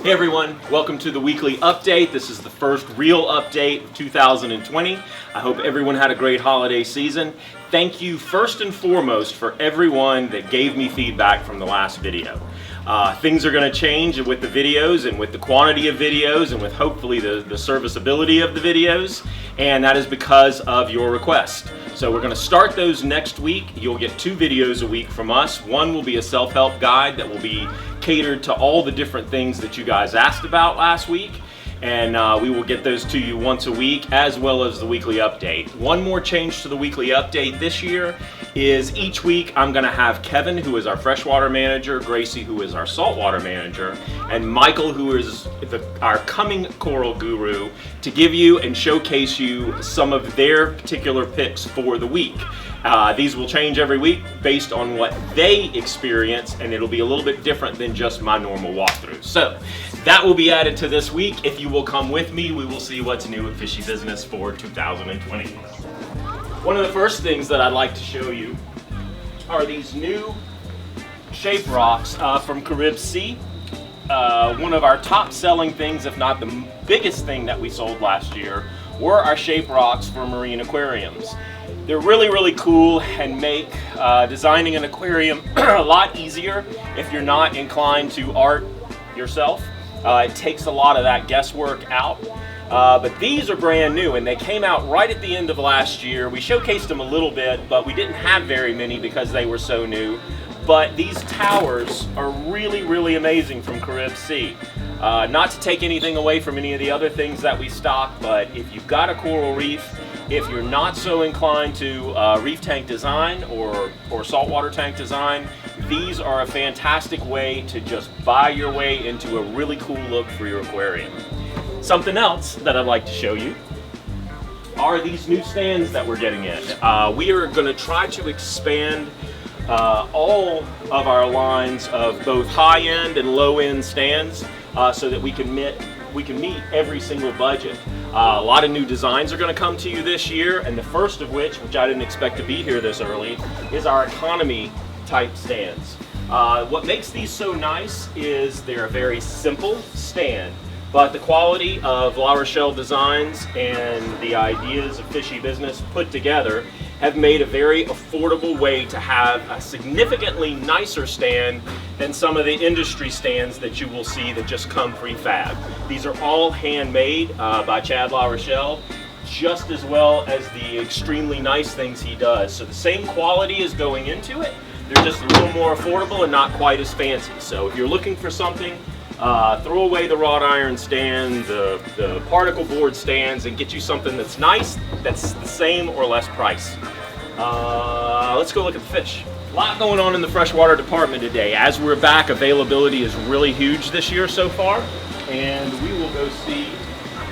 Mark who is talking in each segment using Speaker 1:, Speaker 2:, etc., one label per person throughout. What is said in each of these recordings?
Speaker 1: Hey everyone, welcome to the weekly update. This is the first real update of 2020. I hope everyone had a great holiday season. Thank you first and foremost for everyone that gave me feedback from the last video. Things are going to change with the videos and with the quantity of videos and with hopefully the serviceability of the videos, and that is because of your request. So we're going to start those next week. You'll get 2 videos a week from us. One will be a self-help guide that will be catered to all the different things that you guys asked about last week, and we will get those to you once a week, as well as the weekly update. One more change to the weekly update this year is each week I'm going to have Kevin, who is our freshwater manager, Gracie, who is our saltwater manager, and Michael, who is our coming coral guru, to give you and showcase you some of their particular picks for the week. These will change every week based on what they experience, and it'll be a little bit different than just my normal walkthrough. So that will be added to this week. If you will come with me, we will see what's new at Fishy Business for 2020. One of the first things that I'd like to show you are these new shape rocks from area.We. One of our top selling things, if not the biggest thing that we sold last year, were our shape rocks for marine aquariums. They're really, really cool and make designing an aquarium a lot easier if you're not inclined to art yourself. It takes a lot of that guesswork out. But these are brand new, and they came out right at the end of last year. We showcased them a little bit, but we didn't have very many because they were so new. But these towers are really, really amazing from area.We. Not to take anything away from any of the other things that we stock, but if you've got a coral reef, if you're not so inclined to reef tank design or saltwater tank design, these are a fantastic way to just buy your way into a really cool look for your aquarium. Something else that I'd like to show you are these new stands that we're getting in. We are going to try to expand all of our lines of both high-end and low-end stands so that we can meet every single budget. A lot of new designs are going to come to you this year, and the first of which I didn't expect to be here this early, is our economy type stands. What makes these so nice is they're a very simple stand, but the quality of La Rochelle Designs and the ideas of Fishy Business put together have made a very affordable way to have a significantly nicer stand than some of the industry stands that you will see that just come prefab. These are all handmade by Chad La Rochelle, just as well as the extremely nice things he does. So the same quality is going into it, they're just a little more affordable and not quite as fancy. So if you're looking for something, throw away the wrought iron stand, the particle board stands, and get you something that's nice, that's the same or less price. Let's go look at the fish. A lot going on in the freshwater department today. As we're back, availability is really huge this year so far, and we will go see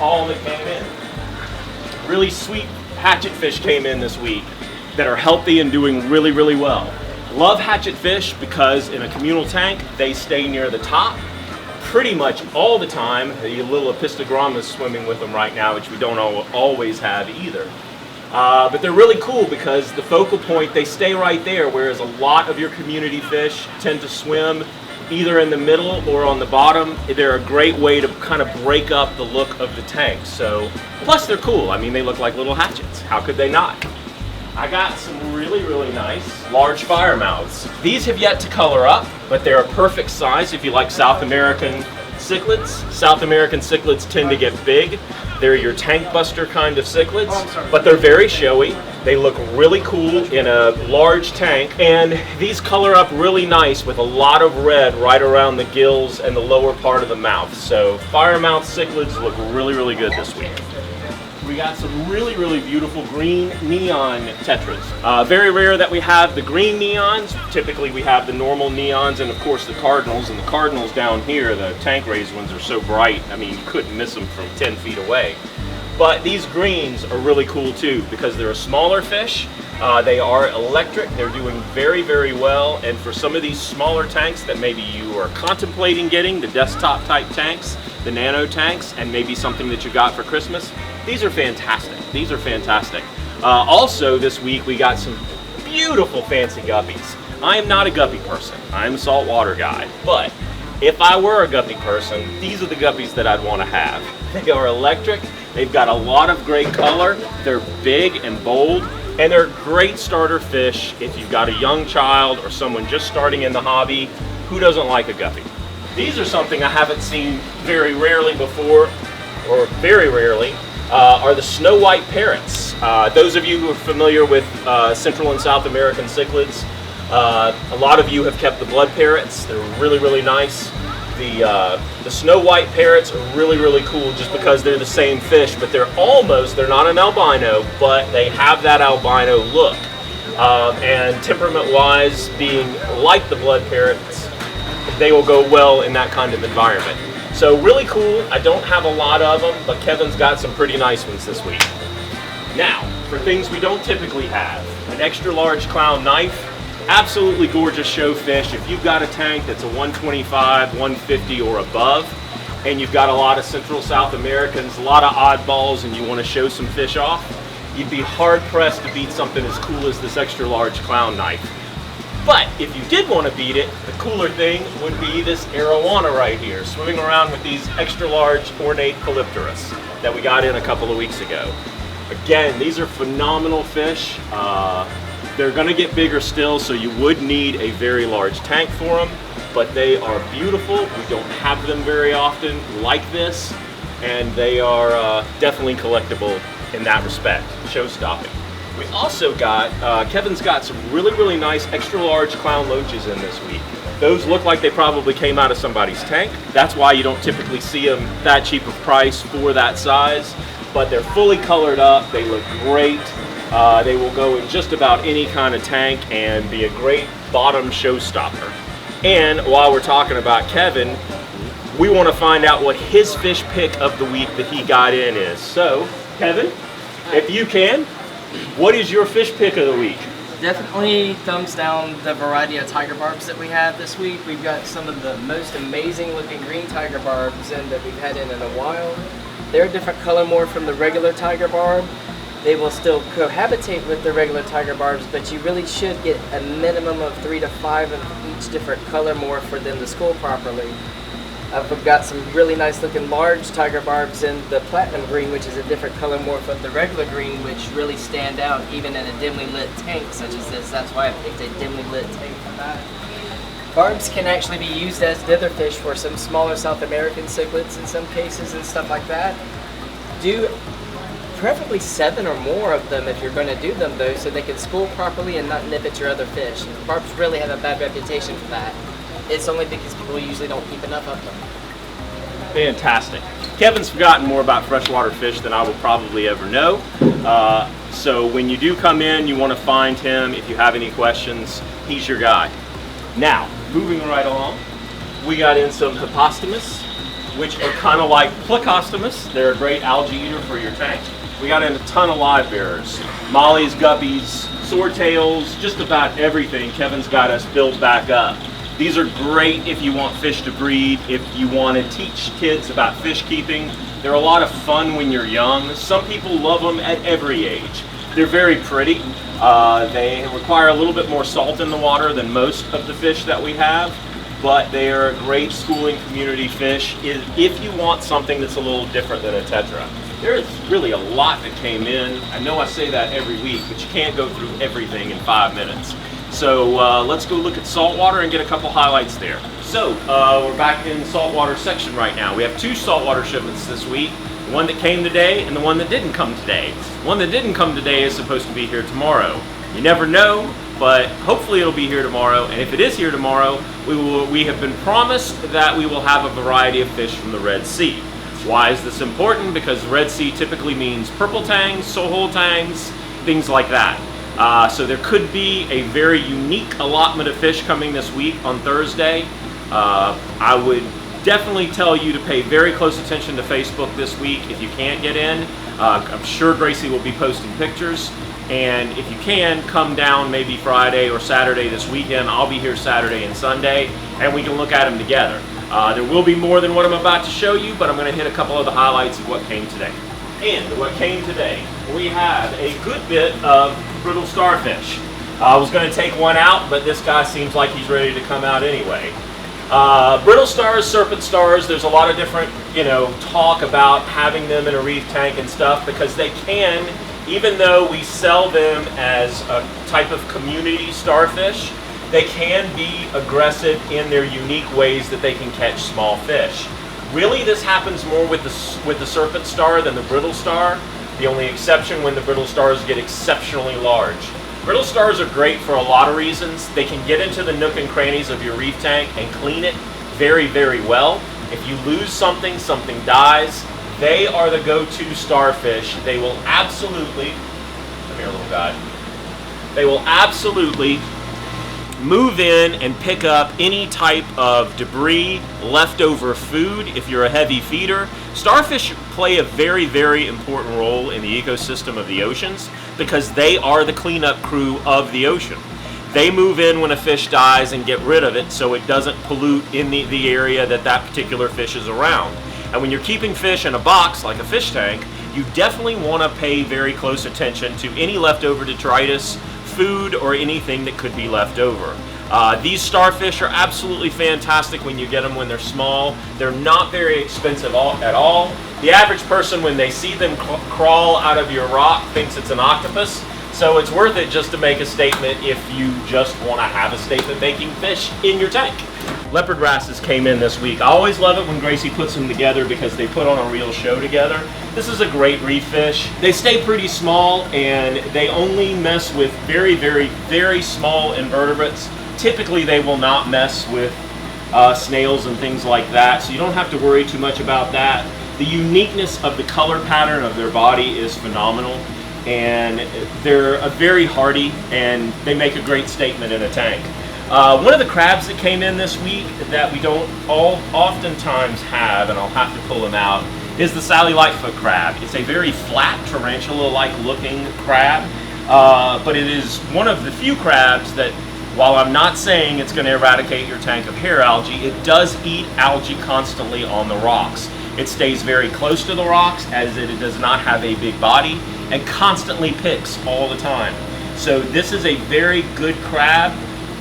Speaker 1: all that came in. Really sweet hatchet fish came in this week that are healthy and doing really, really well. Love hatchet fish because in a communal tank, they stay near the top pretty much all the time. The little epistogramma is swimming with them right now, which we don't always have either. But they're really cool because the focal point, they stay right there, whereas a lot of your community fish tend to swim either in the middle or on the bottom. They're a great way to kind of break up the look of the tank. So, plus they're cool. I mean, they look like little hatchets. How could they not? I got some really, really nice large fire mouths. These have yet to color up, but they're a perfect size if you like South American cichlids. South American cichlids tend to get big. They're your tank buster kind of cichlids, but they're very showy. They look really cool in a large tank, and these color up really nice with a lot of red right around the gills and the lower part of the mouth. So fire mouth cichlids look really, really good this week. We got some really, really beautiful green neon tetras. Very rare that we have the green neons. Typically we have the normal neons and of course the cardinals. And the cardinals down here, the tank raised ones, are so bright, I mean you couldn't miss them from 10 feet away. But these greens are really cool too because they're a smaller fish. They are electric, they're doing very, very well. And for some of these smaller tanks that maybe you are contemplating getting, the desktop type tanks, the nano tanks, and maybe something that you got for Christmas, these are fantastic. These are fantastic. Also this week we got some beautiful fancy guppies. I am not a guppy person. I'm a saltwater guy. But If I were a guppy person, these are the guppies that I'd want to have. They are electric, they've got a lot of great color, they're big and bold, and they're great starter fish if you've got a young child or someone just starting in the hobby. Who doesn't like a guppy? These are something I haven't seen very rarely before, or very rarely, are the snow white parrots. Those of you who are familiar with Central and South American cichlids, a lot of you have kept the blood parrots. They're really, really nice. The snow white parrots are really, really cool just because they're the same fish, but they're not an albino, but they have that albino look. And temperament-wise, being like the blood parrots, they will go well in that kind of environment. So really cool. I don't have a lot of them, but Kevin's got some pretty nice ones this week. Now, for things we don't typically have, an extra large clown knife. Absolutely gorgeous show fish. If you've got a tank that's a 125, 150 or above, and you've got a lot of Central South Americans, a lot of oddballs, and you want to show some fish off, you'd be hard pressed to beat something as cool as this extra large clown knife. But if you did want to beat it, the cooler thing would be this arowana right here, swimming around with these extra large ornate calypteris that we got in a couple of weeks ago. Again, these are phenomenal fish. They're going to get bigger still, so you would need a very large tank for them, but they are beautiful. We don't have them very often like this, and they are definitely collectible in that respect, show-stopping. We also got, Kevin's got some really, really nice extra large clown loaches in this week. Those look like they probably came out of somebody's tank. That's why you don't typically see them that cheap of price for that size, but they're fully colored up, they look great. They will go in just about any kind of tank and be a great bottom showstopper. And while we're talking about Kevin, we want to find out what his fish pick of the week that he got in is. So, Kevin, if you can, what is your fish pick of the week?
Speaker 2: Definitely thumbs down the variety of tiger barbs that we have this week. We've got some of the most amazing looking green tiger barbs in that we've had in a while. They're a different color more from the regular tiger barb. They will still cohabitate with the regular tiger barbs, but you really should get a minimum of 3 to 5 of each different color more for them to school properly. We've got some really nice looking large tiger barbs in the platinum green, which is a different color more from the regular green, which really stand out even in a dimly lit tank such as this. That's why I picked a dimly lit tank for that. Barbs can actually be used as dither fish for some smaller South American cichlids in some cases and stuff like that. Do preferably 7 or more of them if you're going to do them though, so they can school properly and not nip at your other fish. Barbs really have a bad reputation for that. It's only because people usually don't keep enough of them.
Speaker 1: Fantastic. Kevin's forgotten more about freshwater fish than I will probably ever know. So when you do come in, you want to find him. If you have any questions, he's your guy. Now, moving right along, we got in some Hippostomus, which are kind of like Plecostomus. They're a great algae eater for your tank. We got in a ton of live bearers. Mollies, guppies, swordtails, just about everything Kevin's got us built back up. These are great if you want fish to breed, if you want to teach kids about fish keeping. They're a lot of fun when you're young. Some people love them at every age. They're very pretty. They require a little bit more salt in the water than most of the fish that we have, but they are a great schooling community fish if you want something that's a little different than a tetra. There's really a lot that came in. I know I say that every week, but you can't go through everything in 5 minutes. So let's go look at saltwater and get a couple highlights there. So we're back in the saltwater section right now. We have 2 saltwater shipments this week. The one that came today and the one that didn't come today. The one that didn't come today is supposed to be here tomorrow. You never know, but hopefully it'll be here tomorrow. And if it is here tomorrow, we have been promised that we will have a variety of fish from the Red Sea. Why is this important? Because the Red Sea typically means purple tangs, sohole tangs, things like that. So there could be a very unique allotment of fish coming this week on Thursday. I would definitely tell you to pay very close attention to Facebook this week if you can't get in. I'm sure Gracie will be posting pictures. And if you can, come down maybe Friday or Saturday this weekend. I'll be here Saturday and Sunday, and we can look at them together. There will be more than what I'm about to show you, but I'm going to hit a couple of the highlights of what came today. And what came today, we have a good bit of brittle starfish. I was going to take one out, but this guy seems like he's ready to come out anyway. Brittle stars, serpent stars, there's a lot of different, talk about having them in a reef tank and stuff, because they can, even though we sell them as a type of community starfish, they can be aggressive in their unique ways that they can catch small fish. Really, this happens more with the serpent star than the brittle star. The only exception when the brittle stars get exceptionally large. Brittle stars are great for a lot of reasons. They can get into the nook and crannies of your reef tank and clean it very, very well. If you lose something, something dies, they are the go-to starfish. They will absolutely, come here little guy, they will absolutely move in and pick up any type of debris, leftover food if you're a heavy feeder. Starfish play a very, very important role in the ecosystem of the oceans because they are the cleanup crew of the ocean. They move in when a fish dies and get rid of it so it doesn't pollute in the area that particular fish is around. And when you're keeping fish in a box like a fish tank, you definitely want to pay very close attention to any leftover detritus, food, or anything that could be left over. These starfish are absolutely fantastic when you get them when they're small. They're not very expensive at all. The average person, when they see them crawl out of your rock, thinks it's an octopus. So it's worth it just to make a statement if you just want to have a statement-making fish in your tank. Leopard wrasses came in this week. I always love it when Gracie puts them together because they put on a real show together. This is a great reef fish. They stay pretty small and they only mess with very, very, very small invertebrates. Typically they will not mess with snails and things like that, so you don't have to worry too much about that. The uniqueness of the color pattern of their body is phenomenal, and they're very hardy and they make a great statement in a tank. One of the crabs that came in this week that we don't oftentimes have, and I'll have to pull them out, is the Sally Lightfoot crab. It's a very flat, tarantula-like looking crab, but it is one of the few crabs that, while I'm not saying it's going to eradicate your tank of hair algae, it does eat algae constantly on the rocks. It stays very close to the rocks as it does not have a big body and constantly picks all the time. So this is a very good crab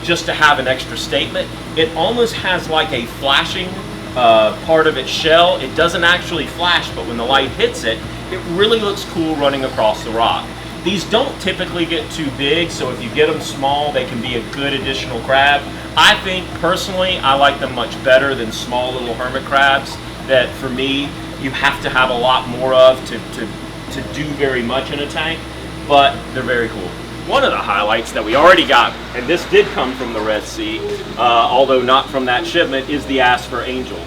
Speaker 1: just to have an extra statement. It almost has like a flashing part of its shell. It doesn't actually flash, but when the light hits it, it really looks cool running across the rock. These don't typically get too big, so if you get them small, they can be a good additional crab. I think, personally, I like them much better than small little hermit crabs that, for me, you have to have a lot more of to do very much in a tank, but they're very cool. One of the highlights that we already got, and this did come from the Red Sea, although not from that shipment, is the Asper Angel.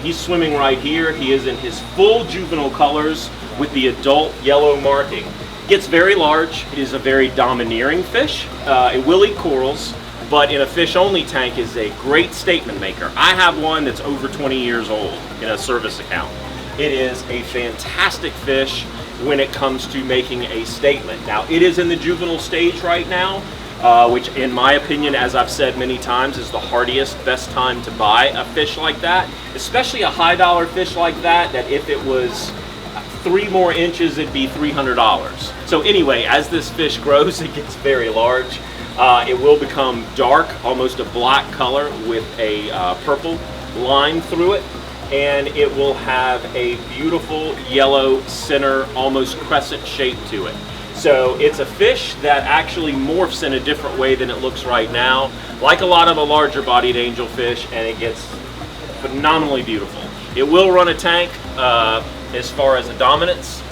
Speaker 1: He's swimming right here. He is in his full juvenile colors with the adult yellow marking. Gets very large. It is a very domineering fish. It will eat corals, but in a fish-only tank is a great statement maker. I have one that's over 20 years old in a service account. It is a fantastic fish when it comes to making a statement. Now, it is in the juvenile stage right now, which in my opinion, as I've said many times, is the hardiest, best time to buy a fish like that, especially a high dollar fish like that if it was 3 more inches, it'd be $300. So anyway, as this fish grows, it gets very large. It will become dark, almost a black color with a purple line through it, and it will have a beautiful yellow center, almost crescent shape to it. So it's a fish that actually morphs in a different way than it looks right now, like a lot of the larger bodied angelfish, and it gets phenomenally beautiful. It will run a tank as far as the dominance,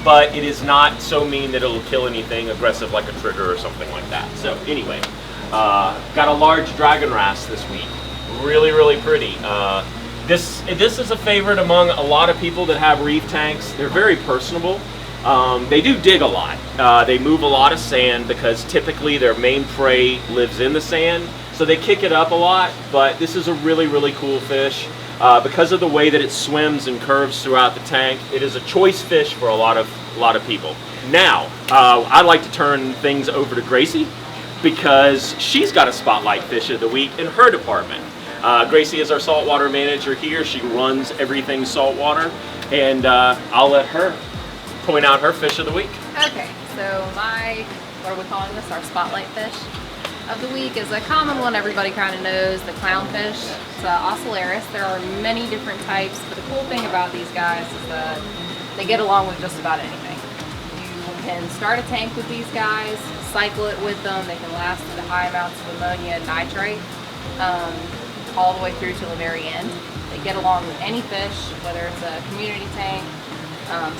Speaker 1: but it is not so mean that it'll kill anything aggressive like a trigger or something like that. So anyway, got a large dragon wrasse this week. Really, really pretty. This is a favorite among a lot of people that have reef tanks. They're very personable. They do dig a lot. They move a lot of sand because typically their main prey lives in the sand, so they kick it up a lot, but this is a really, really cool fish. Because of the way that it swims and curves throughout the tank, it is a choice fish for a lot of people. Now, I'd like to turn things over to Gracie because she's got a spotlight fish of the week in her department. Gracie is our saltwater manager here. She runs everything saltwater, and I'll let her point out her fish of the week.
Speaker 3: Okay, so what are we calling this? Our spotlight fish? of the week is a common one everybody kind of knows, the clownfish. It's Oscillaris. There are many different types, but the cool thing about these guys is that they get along with just about anything. You can start a tank with these guys, cycle it with them. They can last to the high amounts of ammonia and nitrate all the way through to the very end. They get along with any fish, whether it's a community tank,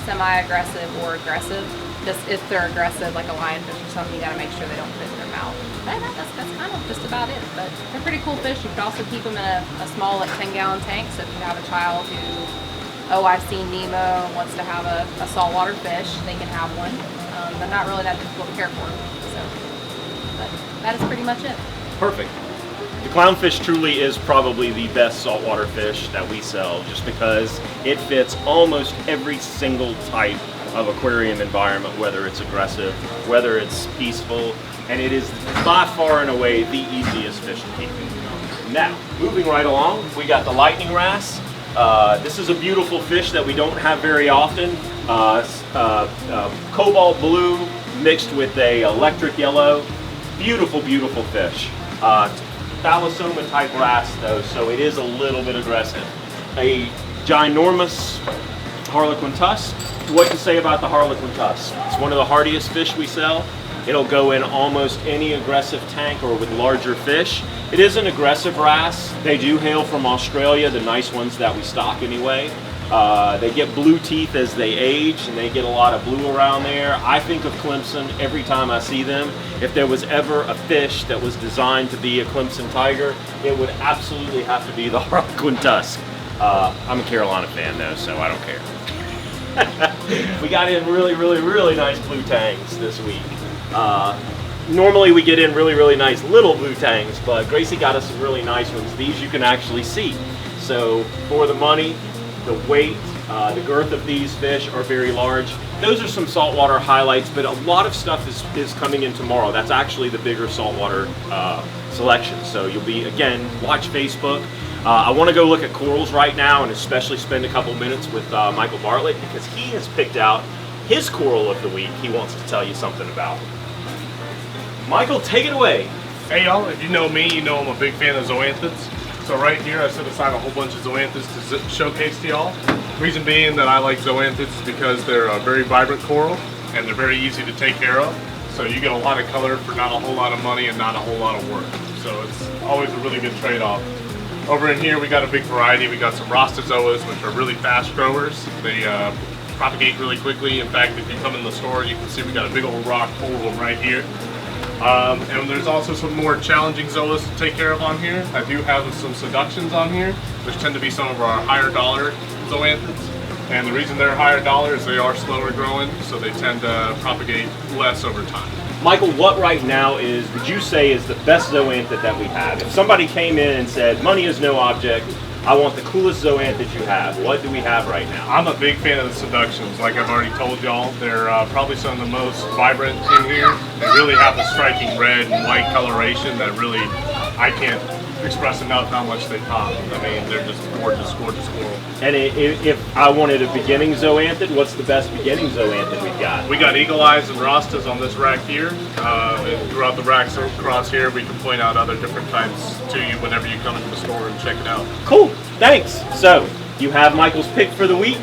Speaker 3: semi-aggressive or aggressive. Just if they're aggressive, like a lionfish or something, you got to make sure they don't fit in their mouth. But that's kind of just about it. But they're pretty cool fish. You could also keep them in a small, like 10-gallon tank. So if you have a child who, oh, I've seen Nemo and wants to have a saltwater fish, they can have one. They're not really that difficult to care for. So, but that is pretty much it.
Speaker 1: Perfect. The clownfish truly is probably the best saltwater fish that we sell, just because it fits almost every single type of aquarium environment, whether it's aggressive, whether it's peaceful, and it is by far and away the easiest fish to keep. Now, moving right along, we got the lightning wrasse. This is a beautiful fish that we don't have very often. Cobalt blue mixed with a electric yellow. Beautiful, beautiful fish. Thalassoma type wrasse though, so it is a little bit aggressive. A ginormous harlequin tusk. What to say about the harlequin tusk? It's one of the hardiest fish we sell. It'll go in almost any aggressive tank or with larger fish. It is an aggressive wrasse. They do hail from Australia, the nice ones that we stock anyway. They get blue teeth as they age, and they get a lot of blue around there. I think of Clemson every time I see them. If there was ever a fish that was designed to be a Clemson tiger, it would absolutely have to be the harlequin tusk. I'm a Carolina fan though, so I don't care. We got in really nice blue tangs this week. Normally we get in really nice little blue tangs, but Gracie got us some really nice ones. These you can actually see. So for the money, the weight, the girth of these fish are very large. Those are some saltwater highlights, but a lot of stuff is coming in tomorrow. That's actually the bigger saltwater selection. So you'll be, again, watch Facebook. I want to go look at corals right now, and especially spend a couple minutes with Michael Bartlett, because he has picked out his coral of the week he wants to tell you something about. Michael, take it away.
Speaker 4: Hey y'all, if you know me, you know I'm a big fan of zoanthids. So right here I set aside a whole bunch of zoanthids to showcase to y'all. Reason being that I like zoanthids is because they're a very vibrant coral and they're very easy to take care of. So you get a lot of color for not a whole lot of money and not a whole lot of work. So it's always a really good trade-off. Over in here we got a big variety. We got some rostozoas, which are really fast growers. They propagate really quickly. In fact, if you come in the store, you can see we got a big old rock full of them right here. And there's also some more challenging zoas to take care of on here. I do have some seductions on here, which tend to be some of our higher dollar zoanthids. And the reason they're higher dollar is they are slower growing, so they tend to propagate less over time.
Speaker 1: Michael, what right now would you say is the best zoanthid that we have? If somebody came in and said, money is no object, I want the coolest zoanthid you have, what do we have right now?
Speaker 4: I'm a big fan of the seductions. Like I've already told y'all, they're probably some of the most vibrant in here. They really have a striking red and white coloration that really, I can't express enough how much they pop. I mean, they're just gorgeous, gorgeous coral.
Speaker 1: And if I wanted a beginning zoanthid, what's the best beginning zoanthid we've got? We
Speaker 4: got eagle eyes and rostas on this rack here. And throughout the racks across here, we can point out other different types to you whenever you come into the store and check it out.
Speaker 1: Cool, thanks. So, you have Michael's pick for the week.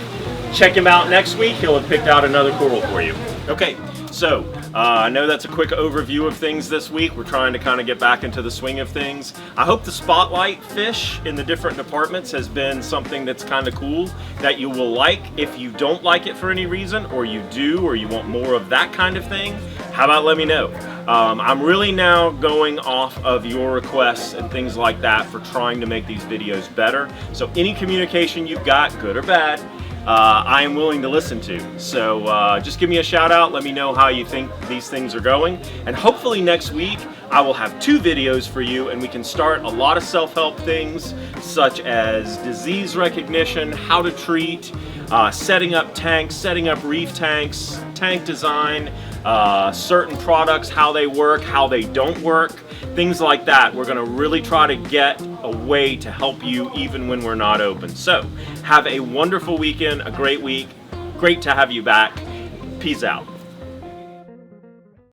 Speaker 1: Check him out next week. He'll have picked out another coral for you. Okay, so I know that's a quick overview of things this week. We're trying to kind of get back into the swing of things. I hope the spotlight fish in the different departments has been something that's kind of cool that you will like. If you don't like it for any reason, or you do, or you want more of that kind of thing, how about let me know? I'm really now going off of your requests and things like that for trying to make these videos better. So any communication you've got, good or bad, I am willing to listen to. So just give me a shout out, let me know how you think these things are going, and hopefully next week I will have 2 videos for you and we can start a lot of self-help things such as disease recognition, how to treat, setting up tanks, setting up reef tanks, tank design, certain products, how they work, how they don't work, things like that. We're going to really try to get a way to help you even when we're not open. So have a wonderful weekend, a great week. Great to have you back. Peace out.